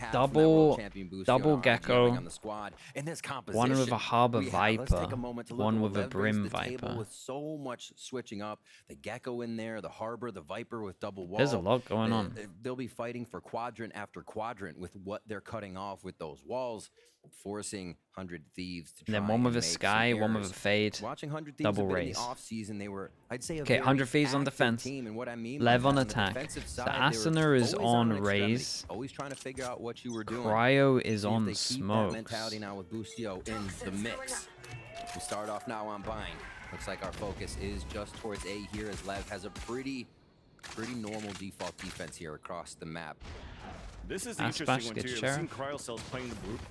have double champion gecko, on the squad. In this composition, one with a harbor viper, one with a LEV brim brings the table viper. with so much switching up. The gecko in there, the harbor, the viper with double wall. There's a lot going on. They'll be fighting for quadrant after quadrant with what they're cutting off with those walls, forcing 100 Thieves to try And then one with a make sky, one with a fade, Watching 100 Thieves double a bit in raise. the off-season, they were, I'd say, Okay, 100 Thieves on defense. team, and what I mean LEV on the attack. defensive The side, they were Asuna is always on an extremity, raise. always trying to figure out what you were doing. Cryo is See if on they keep that smokes. mentality now with Boostio in the mix. We start off now on bind. Looks like our focus is just towards A here, as LEV has a pretty normal default defense here across the map. This is the interesting one too. We've seen Cryocells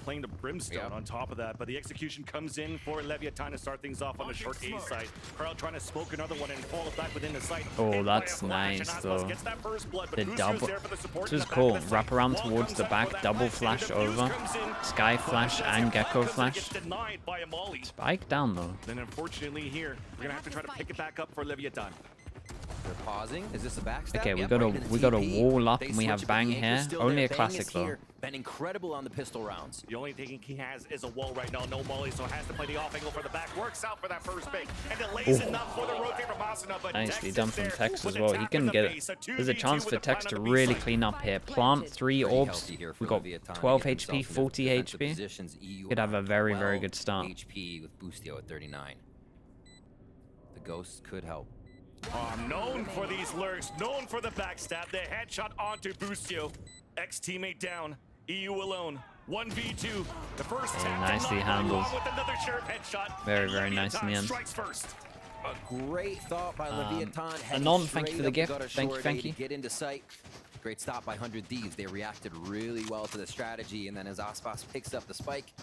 playing the Brimstone on top of that, but the execution comes in for Leviathan to start things off on the short A side. Cryo trying to smoke another one and fall back within the site. Oh, that's nice though. The double. This is cool. Wrap around towards the back, double flash over, sky flash and gecko flash. Spike down though. Then unfortunately here, we're gonna have to try to pick it back up for Leviathan. They're pausing. Is this a backstab? Okay, we Yep, got right we got a wall up and we have switch it, bang but the anchor's here. still Only there. a Bang classic is though. here. Been incredible on the pistol rounds. The only thing he has is a wall right now. No molly, so has to play the off angle for the back. Works out for that first pick. And delays enough for the rotate from Asuna, but Nicely done from Tex as well. He can get it. There's a chance for Tex to really clean up here. Plant 3 orbs. We got 12 HP, 40 HP. Could have a very good start. HP with Boostio at 39. The ghost could help. Known for these lurks, known for the backstab. The headshot onto Boostio. Ex-teammate down. EU alone. 1v2. The first tap nicely handled. with another sharp headshot. Very nice in the end. Strikes first. A great thought by Leviathan. Anon, thank you for the gift. Thank you. Get into sight. Great stop by 100 Thieves. They reacted really well to the strategy, and then as Aspas picks up the spike,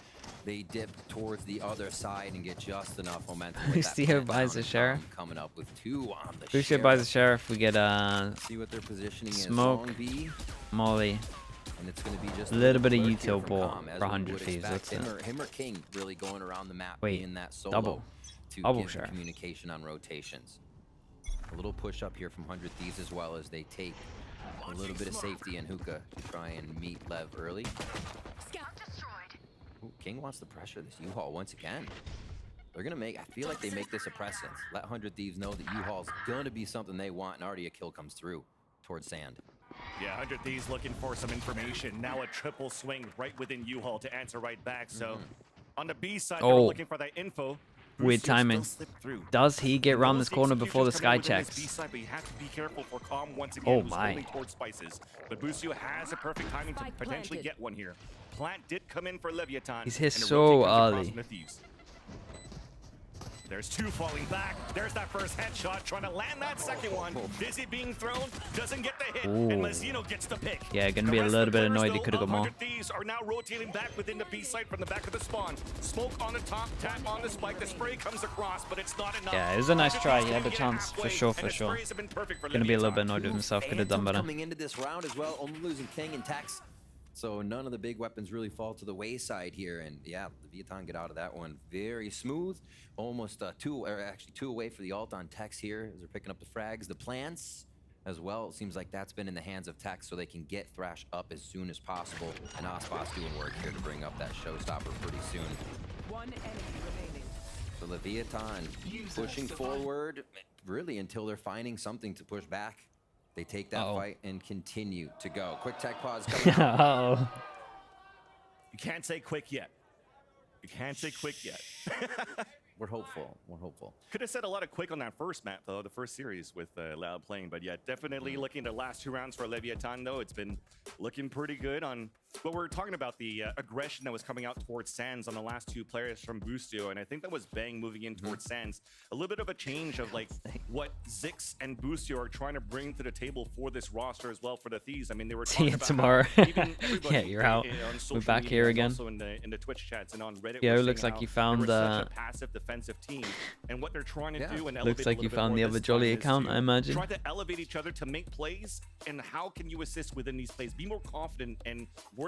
they dip towards the other side and get just enough momentum. Boostio buys a sheriff. Coming up with 2 on the Boostio buys a sheriff. We get see what their positioning smoke, is. B, molly. and it's going to be just A little bit of lurk here util from ball Calm, as for we 100 would Thieves. expect. That's it. Him or King really going around the map, Wait, being that solo double. to Double give sheriff. communication on rotations. A little push up here from 100 Thieves as well, as they take a little bit of safety and hookah to try and meet LEV early. Ooh, King wants to pressure this U-Haul once again. They're gonna make, I feel like they make this a precedent. Let 100 Thieves know that U-Haul's gonna be something they want, and already a kill comes through towards Sand. Yeah, 100 Thieves looking for some information. Now a triple swing right within U-Haul to answer right back. So on the B side, they're looking for that info. Weird timing. Does he get around this corner before the sky checks? Oh my. But Boostio has a perfect timing to potentially get one here. Plant did come in for Leviathan. He's hit so early. There's 2 falling back. There's that first headshot, trying to land that second one. Dizzy being thrown, doesn't get the hit, and Mazzino gets the pick. Yeah, gonna be a little bit annoyed they could have got more. 100 Thieves are now rotating back within the B site from the back of the spawn. Smoke on the top, tap on the spike. The spray comes across, but it's not enough. Yeah, it was a nice try. He had a chance for sure. Gonna be a little bit annoyed with himself. Could have done better. Coming into this round as well, only losing King and Tex. So none of the big weapons really fall to the wayside here, and yeah, the Leviathan get out of that one very smooth. Almost 2 away for the ult on Tex here as they're picking up the frags. The plants as well, it seems like that's been in the hands of Tex, so they can get Thrash up as soon as possible. And Aspas doing work here to bring up that showstopper pretty soon. 1 enemy remaining. The Leviathan pushing forward really until they're finding something to push back. They take that fight and continue to go. Quick tech pause coming out. You can't say quick yet. You can't say quick yet. We're hopeful. We're hopeful. Could have said a lot of quick on that first map, though, the first series with Loud playing. But yeah, definitely looking at the last 2 rounds for Leviathan, though. It's been looking pretty good on what we're talking about, the aggression that was coming out towards Sands on the last 2 players from Boostio. And I think that was Bang moving in towards Sands. A little bit of a change of like what Zix and Boostio are trying to bring to the table for this roster as well for the Thieves. I mean, they were talking about tomorrow. even Yeah, you're out. We're back here again. Also in the Twitch chats and on Reddit. Yeah, it looks like you found such a passive defensive team, and what they're trying to do and elevate looks like a you little bit found more the this other time Jolly is account, to I imagine. Try to elevate each other to make plays, and how can you assist within these plays? Be more confident and worry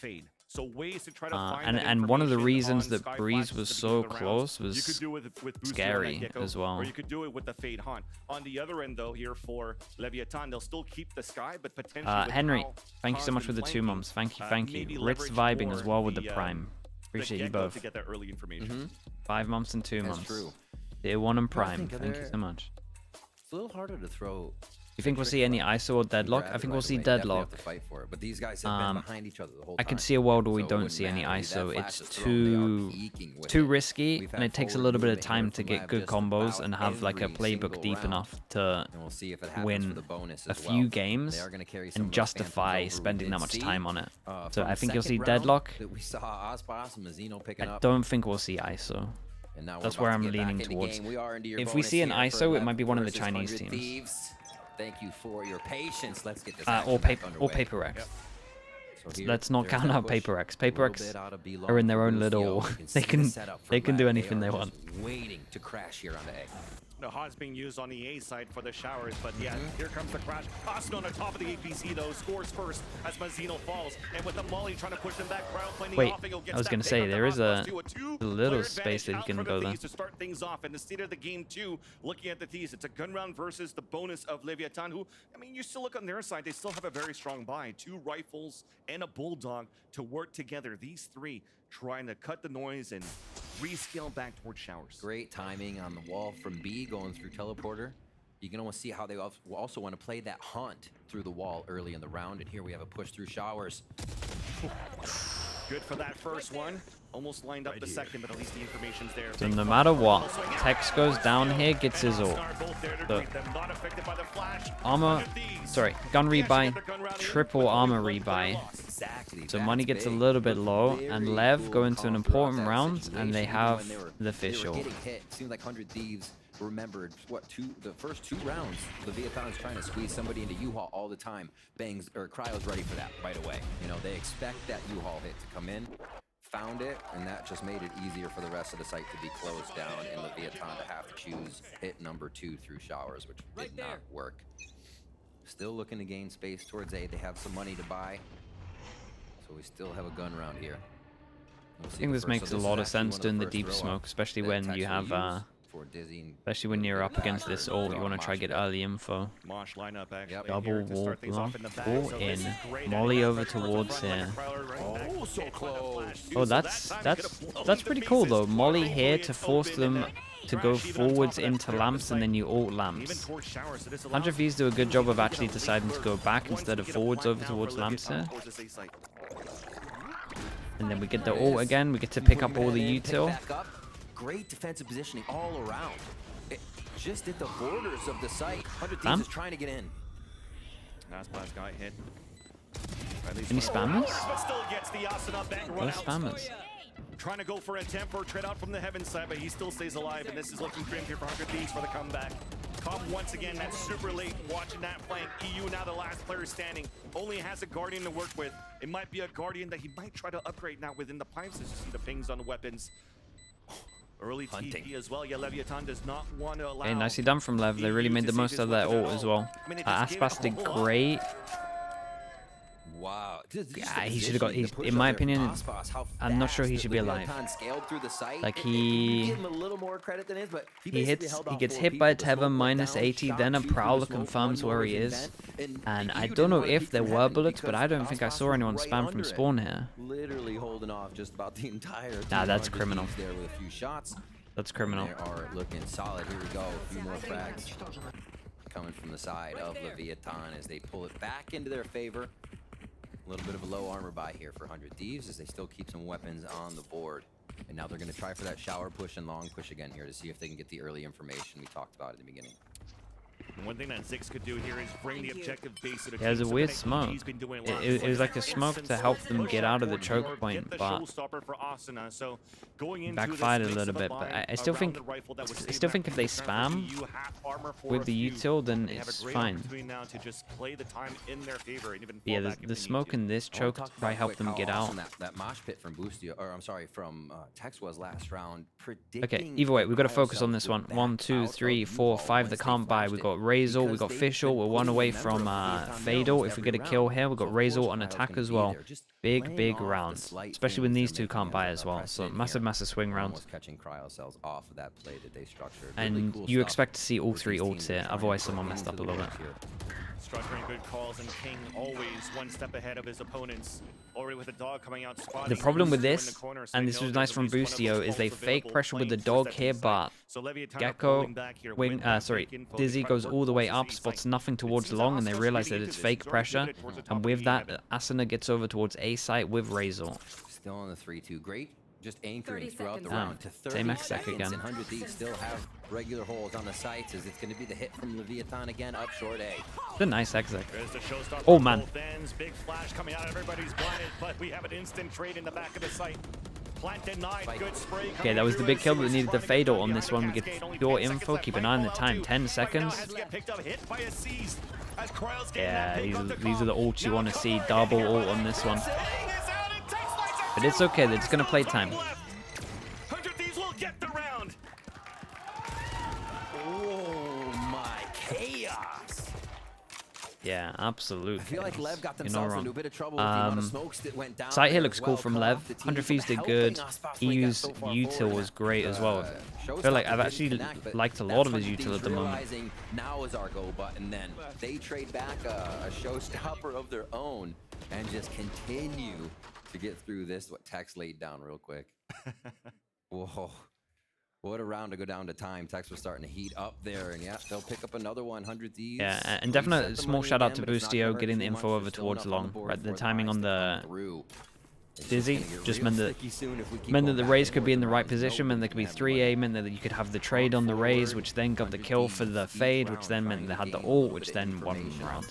fade. So ways to try to find that and one of the information reasons on that Sky Breeze Flash was at the so beginning of the rounds. close was You could do it with Boostio scary and Gecko, as well. or you could do it with the Fade Hunt. On the other end, though, here for Leviathan, they'll still keep the Sky, but potentially with Henry, how thank you so much for the 2 months. Thank you. Ritz vibing as well with the Prime. Appreciate you both. To get that early information. 5 months and 2 months. That's true. Tier 1 and Prime. Thank you so much. It's a little harder to throw. You think we'll see any ISO or deadlock? I think we'll see deadlock. To fight for it, but these guys have been behind each other the whole I time. could see a world where we So it don't wouldn't see any matter. That ISO. flash It's is thrown, they are too peaking with too it. risky, We've and had it takes a forward little bit of movement time here to from get Lev good just combos about and have like a every playbook single deep round. enough to And we'll see if it happens win for the bonus a as few well. games They are gonna carry some and of those justify phantoms over. We spending did that much see, time on it. So from I the think you'll see second round deadlock. that we saw Ospas and Mazzino picking I up. don't think we'll see ISO. And now That's we're where about I'm to get back leaning into towards. game. We are into your If we bonus see an here for ISO, it 11 might be one of the versus Chinese 100 teams. Thieves. Thank you for your patience. Let's get this Or action back or underway. Paper X. So here, Let's not there's count that out push. Paper X. A Paper little X bit out of B are in long their for own Bustio. little. You can They see can the setup for they can do Lev. anything They they are want. just waiting to crash here on the A. The Haas being used on the A side for the showers, but yeah, here comes the crash. Austin on the top of the APC though, scores first as Mazzino falls, and with the Molly trying to push them back, crowd playing the Wait, offing, he'll get I was that gonna pick say, up the there is Haas a plus two. little Player space that you advantage can out for go the there. Thieves to start things off, and the state of the game too. Looking at the Thieves, it's a gun round versus the bonus of Leviathan, who, I mean, you still look on their side, they still have a very strong buy. 2 rifles and a bulldog to work together. These 3 trying to cut the noise and rescale back towards showers. Great timing on the wall from B going through teleporter. You can almost see how they also want to play that hunt through the wall early in the round. And here we have a push through showers. Good for that first one. Almost lined up the second, but at least the information's there. So no matter what, Tex goes down here, gets his ult. So armor, sorry, gun rebuy, triple armor rebuy. Exactly. So money gets a little bit low, and Lev go into an important round, and they have the fish ult. Getting hit. Seems like 100 Thieves remembered what the first 2 rounds. Leviathan is trying to squeeze somebody into U-Haul all the time. Bangs or Cryo's ready for that right away. You know, they expect that U-Haul hit to come in. Found it, and that just made it easier for the rest of the site to be closed down, and Leviathan to have to choose hit number 2 through showers, which did not work. Still looking to gain space towards A. They have some money to buy, so we still have a gun round here. I think this makes a lot of sense doing the deep smoke, especially when you have especially when you're up against this ult, you want to try to get early info. Mosh lineup actually. Double wall ball in, Molly over towards here. Oh, so close. Oh, that's pretty cool though. Molly here to force them to go forwards into lamps, and then you ult lamps. 100 V's do a good job of actually deciding to go back instead of forwards over towards lamps here. And then we get the ult again. We get to pick up all the util. Great defensive positioning all around. Just at the borders of the site. 100 Thieves is trying to get in. Last guy hit. Any spammers? But still gets the Asuna back run Those out. spammers. Trying to go for a attempt for a trade out from the heaven side, but he still stays alive, and this is looking grim here for 100 Thieves for the comeback. Cobb once again, that's super late, watching that flank. EU now the last player standing, only has a Guardian to work with. It might be a Guardian that he might try to upgrade now within the pipes, as you see the pings on the weapons. Early Hunting. TP as well. Yeah, Leviathan does not want to allow. Hey, nicely done from Lev. They really made the most of that ult as well. Aspas did great. Wow. Yeah, he should have got. In my opinion, I'm not sure he should be alive. Like he gets hit by a Teva minus 80, then a Prowler confirms where he is. And I don't know if there were bullets, but I don't think I saw anyone spam from spawn here. Literally holding off just about the entire time. Nah, that's criminal. There with a few shots. That's criminal. They are looking solid. Here we go. A few more frags coming from the side of Leviathan as they pull it back into their favor. A little bit of a low armor buy here for 100 Thieves as they still keep some weapons on the board. And now they're going to try for that shower push and long push again here to see if they can get the early information we talked about at the beginning. And one thing that Zix could do here is bring the objective base to the Yeah, it was a weird smoke. It was like a smoke to help them get out of the choke point, but backfired a little bit. But I still think if they spam with the util, then it's fine. Yeah, the smoke in this choke probably helped them get out. That mosh pit from Bustio, or I'm sorry, from Tex was last round. Okay, either way, we've got to focus on this one. 1, 2, 3, 4, 5 that can't buy. We've got Razor, we got Fischl. We're one away from Fatal. If we get a kill here, we've got Razor on attack as well. Big rounds, especially when these two can't buy as well. So massive swing rounds. Catching cryo cells off of that play that they structured. And you expect to see all 3 ults here, otherwise someone messed up a little bit. Structuring good calls, and King always one step ahead of his opponents. Already with the dog coming out. The problem with this, and this was nice from Boostio, is they fake pressure with the dog here, but Gecko, Dizzy goes all the way up, spots nothing towards long, and they realize that it's fake pressure. And with that, Asuna gets over towards A site with Razor. Still on the 3-2. Great. Just anchoring throughout the round to 30 same seconds, again. and 100 Thieves still have regular holes on the sights, as it's going to be the hit from Leviathan again up short A. It's a nice exec. Oh man. Big flash coming out, everybody's blinded, but we have an instant trade in the back of the site. Plant denied, good spray. Okay, that was the big kill, but we needed the Fatal on this one. We get pure info, keep an eye on the time, 10 seconds. Yeah, these are the ults you want to see, double ult on this one. But it's okay, they're just going to play time. 100 Thieves will get the round. Oh my chaos. Yeah, absolutely. I feel like LEV got themselves into a bit of trouble with the amount of smokes that went down. Site here there looks as cool well. from Cut LEV. off the 100 team Thieves did helping good. us possibly get EU's so far util forward. was great as well. I feel like I've actually liked a lot of his util at the moment. Now is our go button. Then they trade back a showstopper of their own and just continue to get through this. What Tex laid down real quick. Whoa. What a round to go down to time. Tex was starting to heat up there, and yeah, they'll pick up another 100 Thieves. Yeah, and definitely a small shout out to Boostio getting the info over towards long. Right, the timing on the Dizzy just meant that the Raze could be in the right position, meant there could be 3A, meant that you could have the trade on the Raze, which then got the kill for the Fade, which then meant they had the ult, which then won the round.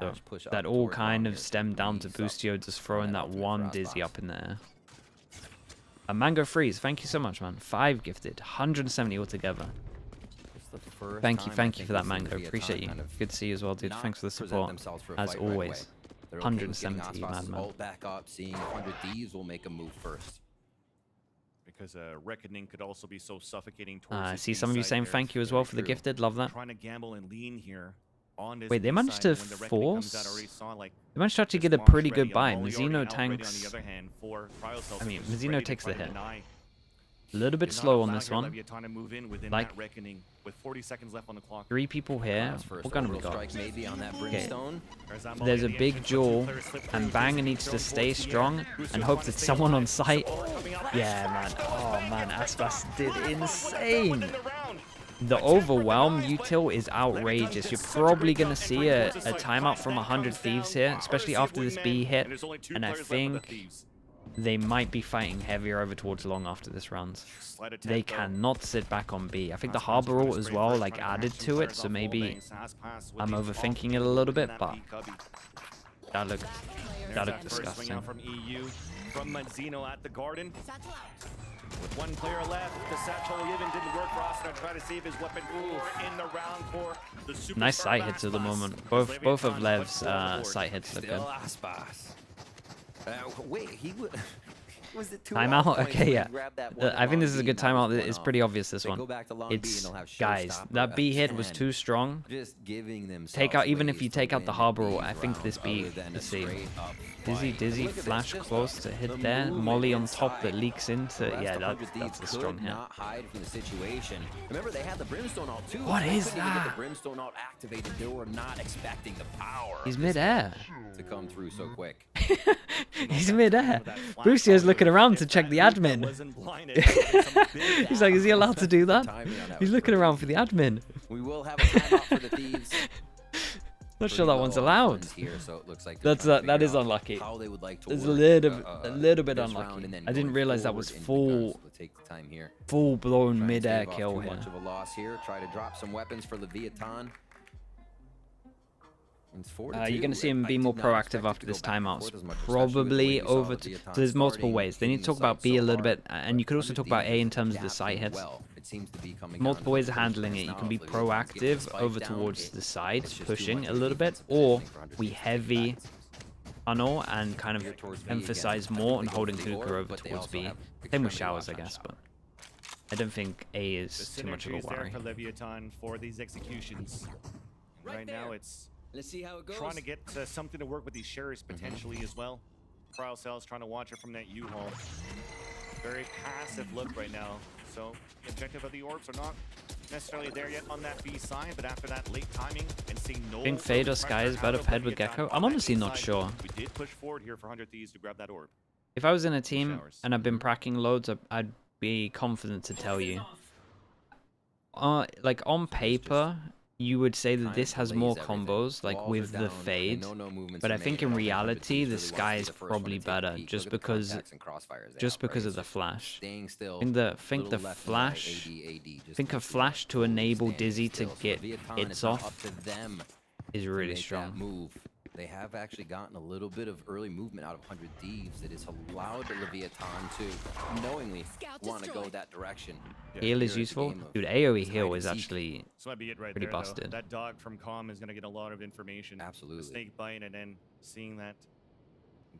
So that all kind of stemmed down to Boostio just throwing that one Dizzy up in there. A Mango Freeze, thank you so much, man. 5 gifted, 170 altogether. Thank you for that, Mango. Appreciate you. Good to see you as well, dude. Thanks for the support, as always. 170, man. Back up, seeing 100 Thieves will make a move first. Because Reckoning could also be so suffocating. I see some of you saying thank you as well for the gifted. Love that. Trying to gamble and lean here. Wait, they managed to force? They managed to actually get a pretty good buy. Mizzino tanks... I mean, Mizzino takes the hit. A little bit slow on this one. Like, 3 people here. What gun have we got? Okay. There's a big jewel, and Banger needs to stay strong and hope that someone on site... Yeah, man. Oh, man. Aspas did insane. The overwhelm util is outrageous. You're probably going to see a timeout from 100 Thieves here, especially after this B hit. And I think they might be fighting heavier over towards long after this round. They cannot sit back on B. I think the Harbor ult as well, like, added to it, so maybe I'm overthinking it a little bit, but that looked disgusting. From Mazzino at the Garden. With 1 player left, the satchel even didn't work for Asuna. Try to save his weapon in the round for the super. Nice sight hits at the moment. Both of Lev's sight hits look good. Wait, he would. Was it timeout? Okay, yeah. I think this is a good timeout. It's pretty obvious, this one. It's, guys, that B hit was too strong. Take out, even if you take out the Harbor ult, I think this B is safe. Dizzy, flash close to hit there. Molly on top that leaks into. Yeah, that's a strong hit. Remember, they had the Brimstone ult too. What is that? The Brimstone ult activated. They were not expecting the power. He's mid-air. To come through so quick. He's mid-air. Boostio's looking around to check the admin. He's like, is he allowed to do that? He's looking around for the admin. We will have a timeout for the Thieves. Not sure that one's allowed. Here, so it looks like that is unlucky. It's a little bit unlucky. I didn't realize that was full blown mid-air kill here. Much of a loss here. Try to drop some weapons for Leviathan. You're going to see him be more proactive after this timeout. Probably over to... So there's multiple ways. They need to talk about B a little bit, and you could also talk about A in terms of the side hits. Multiple ways of handling it. You can be proactive over towards the side, pushing a little bit, or we heavy tunnel and kind of emphasize more on holding Kuka over towards B. Same with showers, I guess, but... I don't think A is The too much of synergy a is there worry. for Leviathan for these executions. Right now, it's Let's see how it goes. trying to get something to work with these shares potentially as well. Cryo Cells trying to watch it from that U-Haul. Very passive look right now. So the objective of the orbs are not necessarily there yet on that B side, but after that late timing and seeing no Think Fade or Sky is better paired with Gecko? I'm honestly not sure. We did push forward here for 100 Thieves to grab that orb. If I was in a team Showers. and I've been pracking loads, I'd be confident to tell you. Like on paper, you would say that this has more combos, like with the Fade. But I think in reality, the Sky is probably better, just because of the flash. Staying still. I think the flash. Think a flash to enable Dizzy to get hits off to them is to really make that strong. move. They have actually gotten a little bit of early movement out of 100 Thieves that has allowed the Leviathan to knowingly want to go that direction. Heal is Here it's a useful. game of Dude, AoE hide heal and is seek. actually So might be it right pretty there, though. busted. That dog from Com is going to get a lot of information. Absolutely. The snake bite and then seeing that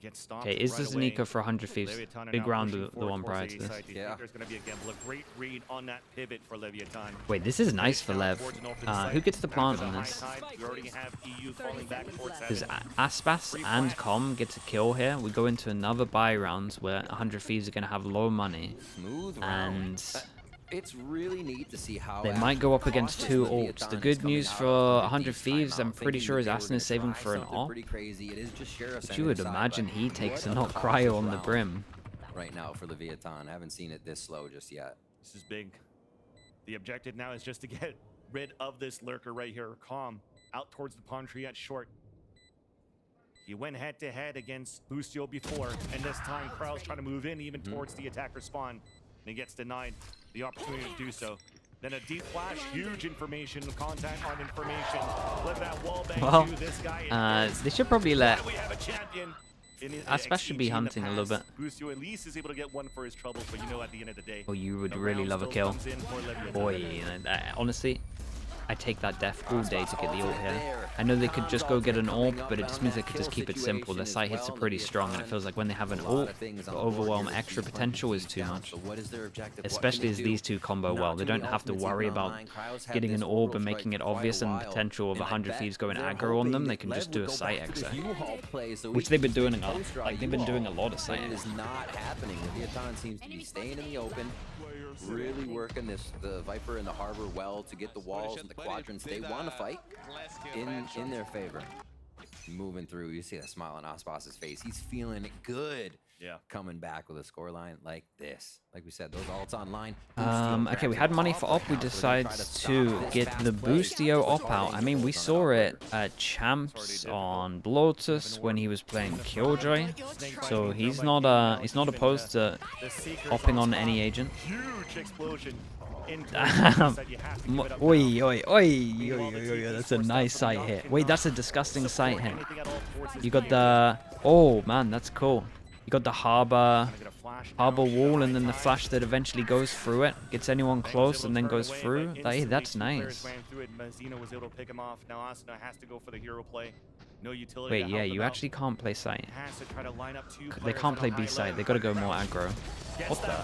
get stopped. Okay, is right this away. Zanika for 100 Thieves? Leviathan are Big now round, pushing the forward one towards prior the to A this. side. Do you Yeah. think there's going to be a gamble? A great read on that pivot for Leviathan. Wait, this is nice for Down Lev. towards the north of the site. Who gets the After plant the on high this? tide, we already have EU falling back towards that. Because Aspas and Com get a kill here. We go into another buy round where 100 Thieves are going to have low money. Smooth round. And It's really neat to see how they might go up actually against cautious two Leviathan orcs. The is good coming news out for of 100 Thieves, I'm timeout, pretty thinking sure his that they were Aston gonna is saving try for an something op. pretty crazy. It is just Sheriff's But you would inside, imagine but he takes a what not cautious cryo on the round brim. right now for Leviathan. I haven't seen it this slow just yet. This is big. The objective now is just to get rid of this lurker right here. Calm out towards the palm tree at short. He went head to head against Bustio before, and this time Krau's trying to move in even towards the attacker spawn, and he gets denied the opportunity to do so. Then a deep flash, huge information, contact on information. Look at that wall bang Well, to this guy. they should probably let We have a champion. Aspas should be hunting a little bit. Bustio at least is able to get one for his troubles, but you know at the end of the day. Oh, you would the really round love a still kill. comes in for Leviathan. Boy, honestly, I take that death all day to get the ult here. I know they could just go get an orb, but it just means they could just keep it simple. Their sight hits are pretty strong, and it feels like when they have an ult, the overwhelm extra potential is too much. Especially as these two combo well. They don't have to worry about getting an orb and making it obvious and potential of 100 Thieves going aggro on them. They can just do a sight exit, which they've been doing a lot. Like, they've been doing a lot of sight It is exit. not happening. Leviathan seems to be staying in the open, really working the Viper and the Harbor well to get the walls and the quadrants they want to fight in their favor. Moving through, you see that smile on Aspas's face. He's feeling it good. Yeah. Coming back with a scoreline like this. Like we said, those ults online. Okay, we had money for op. We decided to get the Boostio op out. I mean, we saw it at Champs on Blotus when he was playing Killjoy, so he's not opposed to opping on any agent. Huge explosion. Damn. Oi, oi, oi, oi, oi, that's a nice sight hit. Wait, that's a disgusting sight hit. You got the... Oh, man, that's cool. You got the harbor wall, and then the flash that eventually goes through it, gets anyone close, and then goes through. Hey, that's nice. Wait, yeah, you actually can't play sight. They can't play B side. They gotta go more aggro. What the?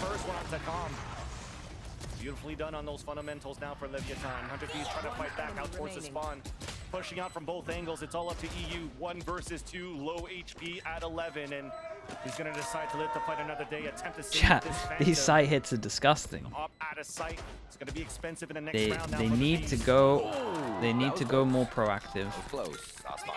Beautifully done on those fundamentals now for Leviathan. 100 Thieves trying to fight back out towards the spawn. Pushing out from both angles. It's all up to EU. 1 versus 2. Low HP at 11. And he's going to decide to live to fight another day. Attempt to save Chat, this these Phantom. sight hits are disgusting. Up out of sight. It's going to be expensive in the next round now They for the need to Thieves. go. They need to go more proactive. Close.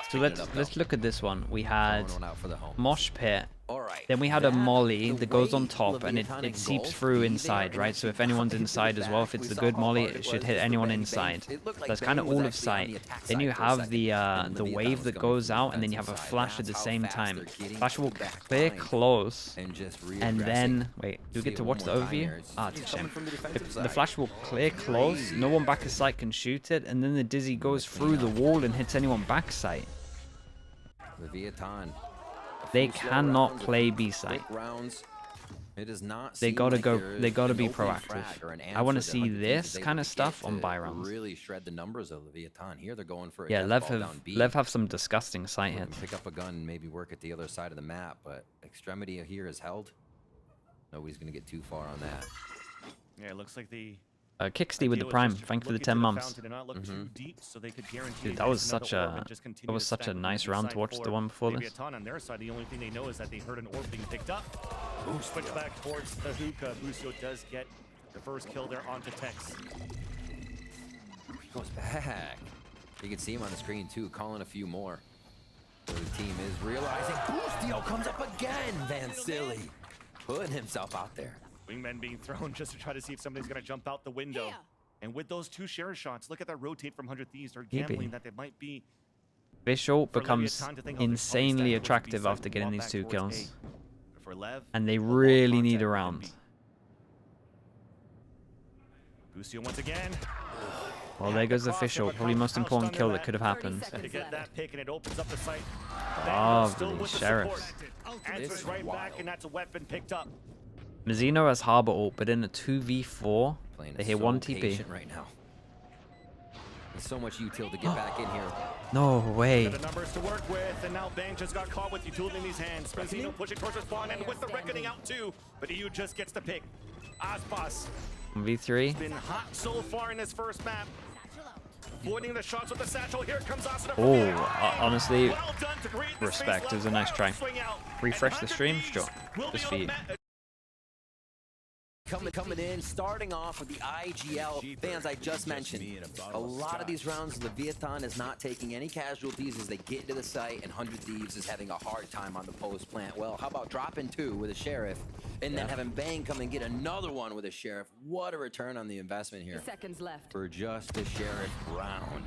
So let's look at this one. We had One out for the home. Mosh Pit. All right. Then we had a That- molly the that goes on way top, and Leviathan it seeps engulfed through B inside, there right? and So if actually anyone's got inside into as well, back, if it's we the saw good how molly, hard it it should was hit just anyone to bang inside. It looked like That's Bang kind of was all of actually on sight. the attack Then side you for a have second, the and the Leviathan wave was that going goes through out, and then you have a defensive side. flash at the That's how same fast time. they're getting Flash to will the back clear line close, and just and readdressing. then wait, do we See get it to one watch the more time overview? here. It's Ah, it's a coming shame. from the defensive The side. flash will clear close. No one back of sight can shoot it, and then the Dizzy goes through the wall and hits anyone back sight. Leviathan. They Few slow cannot rounds, a play few B side. quick rounds. It does not They seem gotta like go. there They is gotta an be open proactive. frag or an I want to answer that see 100 Thieves this is able kind to of stuff get on to buy rounds. Really shred the numbers of Leviathan. Here they're going for a Yeah, death ball down B. Lev have some disgusting sight Can hits. pick up a gun and maybe work at the other side of the map, but extremity here is held. Nobody's gonna get too far on that. Yeah, it looks like the Kicksty with the prime. Thank you for the 10 months. Dude, that was such a nice round to watch the one before this. On their side, the only thing they know is that they heard an orb being picked up. Switch back towards the hookah. Busio does get the first kill there onto Tex. He goes back. You can see him on the screen too, calling a few more. So the team is realizing Busio comes up again. Van Silly putting himself out there. Wingman being thrown just to try to see if somebody's going to jump out the window. Yeah. And with those two share shots, look at that rotate from 100 Thieves. They're gambling that they might be... Visual becomes insanely attractive after getting these 2 kills. For Lev, and they really need a round. Busio once again. Well, there goes the Official. Probably most important kill that could have happened. To get that pick and it opens up the site. Lovely Sheriffs. Answers right back, and that's a weapon picked up. Mazzino has Harbor ult, but in a 2v4, they hit 1 TP. Right now. There's so much util to get back in here. No way. The numbers to work with, and now Bang just got caught with utility in his hands. Mazzino pushing towards the spawn, and with the reckoning out too. But EU just gets the pick. Aspas. 1v3. Been hot so far in this first map. Avoiding the shots with the satchel. Here comes Asuna. Oh, honestly, respect. It was a nice try. Refresh the stream? Sure. Just for you. Coming in, starting off with the IGL fans I just mentioned. A lot of these rounds, Leviathan is not taking any casualties as they get into the site, and 100 Thieves is having a hard time on the post plant. Well, how about dropping 2 with a Sheriff, and then having Bang come and get another one with a Sheriff? What a return on the investment here. Seconds left. For just a Sheriff round.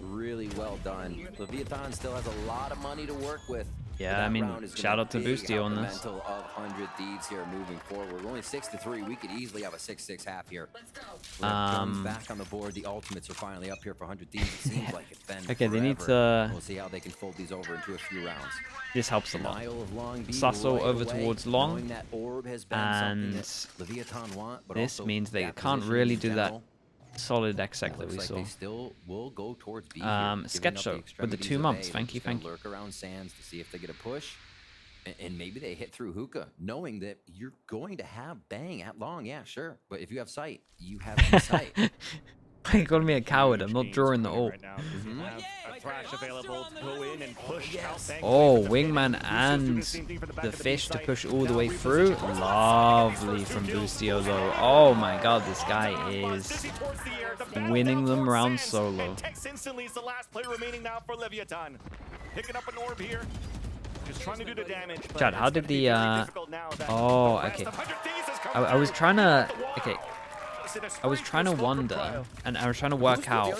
Really well done. Leviathan still has a lot of money to work with. Yeah, I mean, shout out to Boostio on this. Of 100 Thieves here moving forward. We're only 6-3. We could easily have a 6-6 half here. Let's go. Back on the board. The ultimates are finally up here for 100 Thieves. It seems like it's been okay, forever. They need to... We'll see how they can fold these over into a few rounds. This helps a lot. Sasso over towards long. And this means they can't really do that solid exec that we saw. They still will go towards B Sketch though, with the 2 months. Thank you. Lurk around Sands to see if they get a push, and maybe they hit through hookah, knowing that you're going to have Bang at long. Yeah, sure, but if you have sight, you have sight. Why you calling me a coward? I'm not drawing the ult. Oh, Wingman and the Fish to push all the way through. Lovely from Boostio though. Oh my god, this guy is winning them round solo. Chad, how did the oh, okay. I was trying to wonder, and I was trying to work out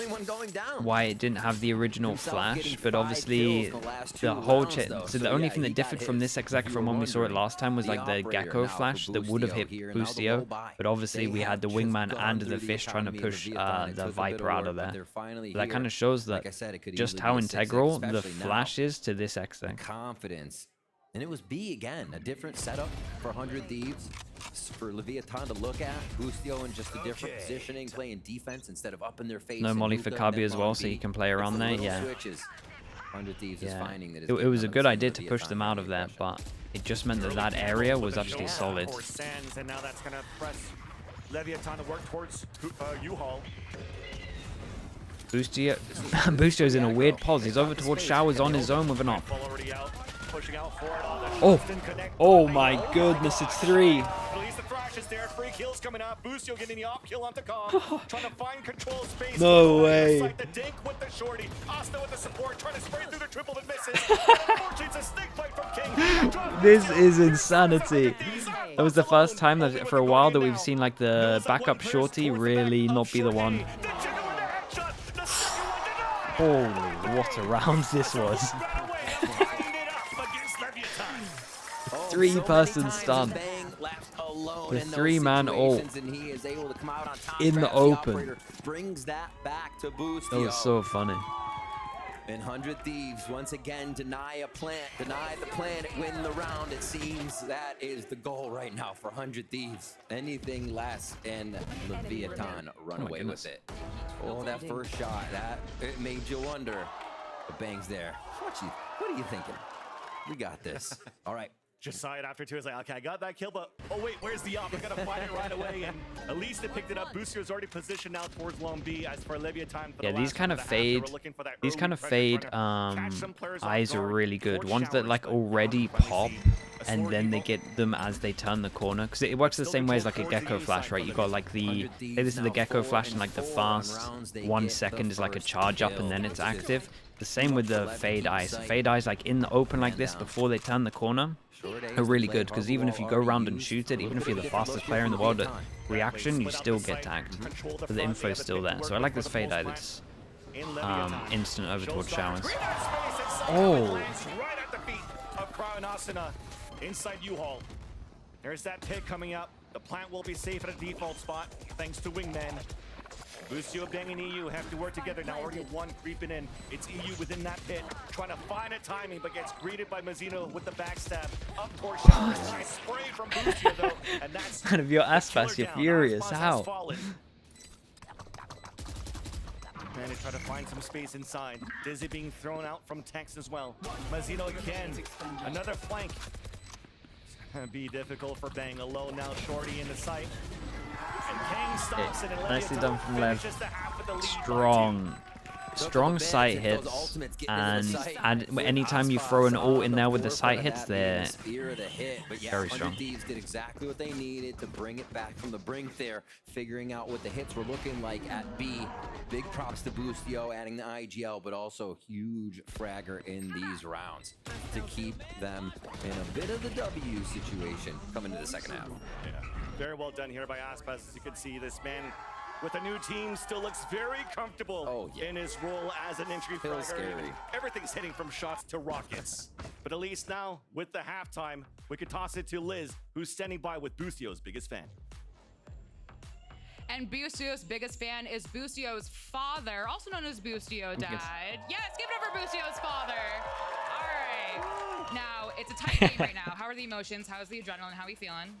why it didn't have the original flash, but obviously the whole so the only thing that differed from this exec from when we saw it last time was like the Gecko flash that would have hit Boostio, but obviously we had the Wingman and the Fish trying to push the Viper out of there. That kind of shows that just how integral the flash is to this exec. Confidence. And it was B again, a different setup for 100 Thieves, for Leviathan to look at. Boostio in just a different positioning, playing defense instead of up in their face. No molly for Kabi as well, so he can play around there. Yeah. 100 Thieves is finding that it was a good idea to push them out of there, but it just meant that that area was actually solid. And now that's gonna press Leviathan to work towards U-Haul. Boostio's in a weird pause. He's over towards Showers on his own with an op. Oh my goodness, it's 3. No way. This is insanity. That was the first time that for a while that we've seen like the backup shorty really not be the one. Holy, what a round this was. 3-person stun. The 3-man ult in the open. That was so funny. And 100 Thieves once again deny the planet, win the round. It seems that is the goal right now for 100 Thieves. Anything less, and Leviathan run away with it. Oh, that first shot, it made you wonder. But Bang's there. What are you thinking? We got this. All right, Josiah after 2 is like, okay, I got that kill, but oh wait, where's the op? I gotta find it right away. And at least they picked it up. Boostier's already positioned now towards Long B. As for Leviathan, for Yeah, the these last kind one of and a half, they fade. were looking for that These early kind of pressure, fade trying to catch some players off eyes are guard really good. before Ones that showers, like but already finally pop, see a and sword then they eagle. get them as they turn the corner. Because it works the Still same way as control like a towards the gecko flash, inside right? for You the got like the say this is the gecko flash, and like the fast 1 second is like a charge up, and then it's active. The same with the fade eyes. Fade eyes like in the open like this before they turn the corner are really good, because even if you go around and shoot it, even if you're the fastest player in the world at reaction, you still get tagged. So the info is still there. So I like this fade eye that's instant over towards showers. Oh. Right at the feet of Asuna inside U-Haul. There's that pit coming up. The plant will be safe at a default spot thanks to wingmen. Boostio, Bang, and EU have to work together now. Already one creeping in. It's EU within that pit, trying to find a timing, but gets greeted by Mazzino with the backstab. Up towards Showers. Nice spray from Boostio, though, and that's And if you're Aspas, you're furious. How? Man, they try to find some space inside. Dizzy being thrown out from Tex as well. Mazzino again. Another flank. It's gonna be difficult for Bang. Alone now, Shorty in the sight. And Kang stops it, and Nicely Leviathan done from Lev. finishes the half with the lead by Strong. Strong sight hits, and anytime you throw an ult in there with the sight hits, they're very strong. Thieves did exactly what they needed to bring it back from the brink there, figuring out what the hits were looking like at B. Big props to Boostio adding the IGL, but also huge fragger in these rounds to keep them in a bit of the W situation coming to the second half. Yeah, very well done here by Aspas. As you can see, this man with a new team still looks very comfortable in his role as an entry fragger. Scary. Everything's hitting from shots to rockets. But at least now, with the halftime, we could toss it to Liz, who's standing by with Boostio's biggest fan. And Boostio's biggest fan is Boostio's father, also known as Boostio died. Yes, give it up for Boostio's father. All right. Now, it's a tight game right now. How are the emotions? How's the adrenaline? How are we feeling?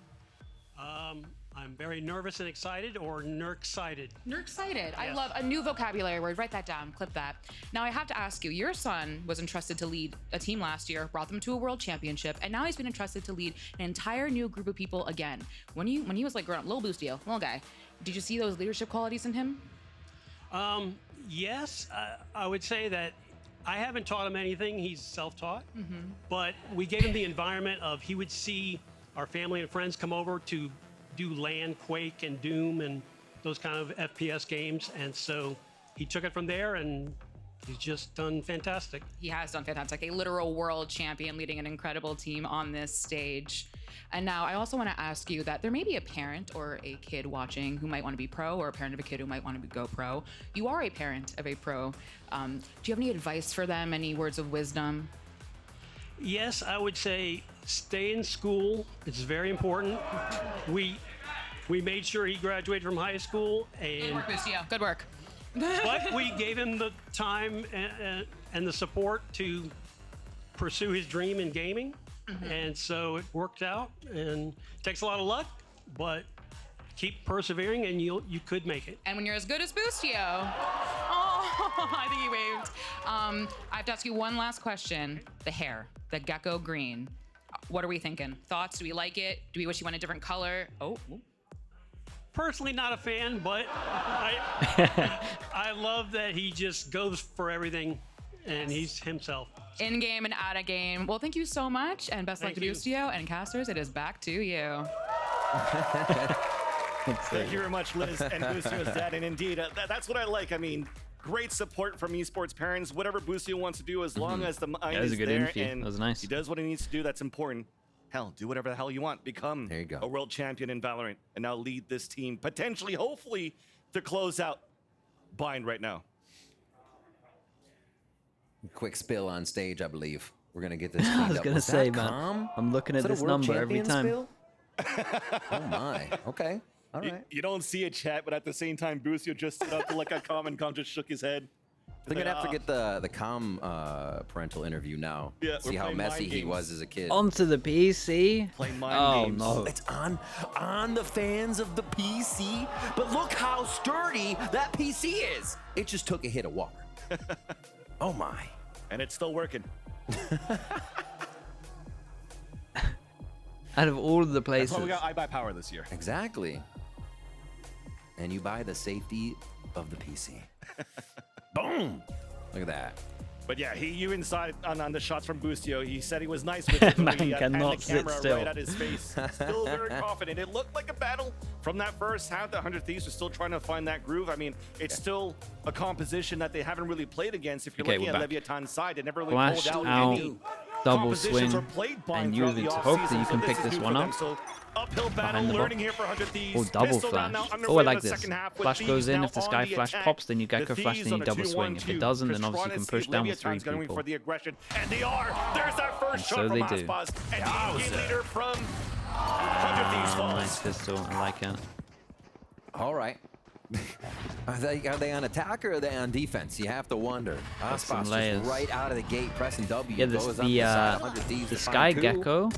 I'm very nervous and excited, or nerk-excited. Nerk-excited. I Yes. love a new vocabulary word. Write that down. Clip that. Now, I have to ask you, your son was entrusted to lead a team last year, brought them to a world championship, and now he's been entrusted to lead an entire new group of people again. When he was like growing up, little Boostio, little guy, did you see those leadership qualities in him? Yes, I would say that I haven't taught him anything. He's self-taught. But we gave him the environment of he would see our family and friends come over to do LAN, Quake, and Doom, and those kind of FPS games. And so he took it from there, and he's just done fantastic. He has done fantastic. A literal world champion leading an incredible team on this stage. And now I also want to ask you that there may be a parent or a kid watching who might want to be pro, or a parent of a kid who might want to go pro. You are a parent of a pro. Do you have any advice for them? Any words of wisdom? Yes, I would say stay in school. It's very important. We made sure he graduated from high school, Good and work, Boostio. Good work. but we gave him the time and the support to pursue his dream in gaming. And so it worked out, and it takes a lot of luck, but keep persevering and you could make it. And when you're as good as Boostio, oh, I think he waved. I have to ask you one last question. The hair, the gecko green. What are we thinking? Thoughts? Do we like it? Do we wish you went a different color? Oh. Personally, not a fan, but I love that he just goes for everything, and he's himself. In game and out of game. Well, thank you so much, and best luck to Thank you. Boostio. And casters, it is back to you. Thank you very much, Liz and Boostio's dad. And indeed, that's what I like. I mean, great support from esports parents. Whatever Boostio wants to do, as long as the mind That was is a good there interview. and That was nice. he does what he needs to do, that's important. Hell, do whatever the hell you want. Become There you go. a world champion in Valorant, and now lead this team, potentially, hopefully, to close out Bind right now. Quick spill on stage, I believe. We're gonna get this. I was gonna Was say, that man, calm? I'm looking Is at that a this world number every champion time. spill? Oh my. Okay. All right. You don't see a chat, but at the same time, Boostio just stood up to like a comment, Com just shook his head. I think I'd have to get the calm parental interview now. Yeah, See we're how playing messy mind he games. was as a kid. Onto the PC. Playing mind Oh games. no. It's on the fans of the PC, but look how sturdy that PC is. It just took a hit of water. Oh my. And it's still working. Out of all of the That's places. why we got I Buy Power this year. Exactly. And you buy the safety of the PC. Boom! Look at that. But yeah, you inside on the shots from Boostio. He said he was nice with it. Man He panned cannot the sit camera still. right at his face. Still very confident. It looked like a battle from that first half. The 100 Thieves are still trying to find that groove. I mean, it's still a composition that they haven't really played against. If you're Okay, looking we're at back. Leviathan's side, they never really Flashed pulled out, out any double compositions swing, or played blind and you throughout would the hope that offseason, you can so pick is this new one for them. up. So uphill battle, Behind the box. learning here for 100 Thieves. Oh, double Pistol round flash. now Oh, I underway in like the this. second half with Flash Thieves goes in. now If the on Sky the Flash attack. pops, then you The Gecko Flash, Thieves then you on a double swing. If it 2-1-2. doesn't, then Just obviously you trying can to push see down with Leviathan's 3 going people. for the aggression, and they are. There's that first And shot so from they do. Aspas, and the game leader from 100 Thieves Nice falls. pistol. I like it. All right. Are they on attack or are they on defense? You have to wonder. some Aspas layers. just right out of the gate pressing W. Yeah, this goes the up the side, 100 Thieves the to Sky find coup. Gecko.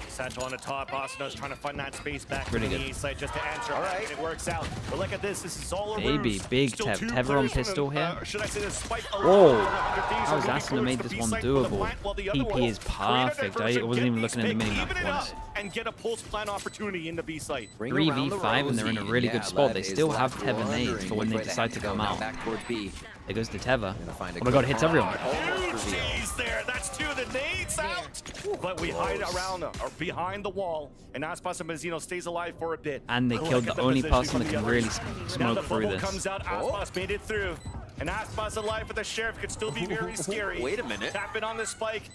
Satchel on the top. Aspas trying to find that space back Pretty to the good. A side just to answer. All right. And it works out. But look at this. This is all a Baby, ruse. big Still Tev. two Tev on players from pistol the- here. Should I say the spike? Whoa. How How is Asuna made this one doable? TP is perfect. I wasn't even looking at the minimap once. And get a pulse plan opportunity in the B site. Ring 3v5 around the and they're in a rosy. really Yeah, good spot. Lev They is still have left Teva nades wondering for when which they way decide to go. come Now out. back towards B. There goes the Teva. Gonna find a Oh my god, good hits hard, everyone. almost Huge reveal. G's there. That's two of the nades out. But we hide around or behind the wall. And Aspas and Mazzino stays alive for a bit. And they Look killed at the only position person from that the can others. really Now smoke the through bubble this. comes out. Aspas made it through. And Aspas alive for the sheriff could still be very scary. Wait a minute. Tapping on the spike.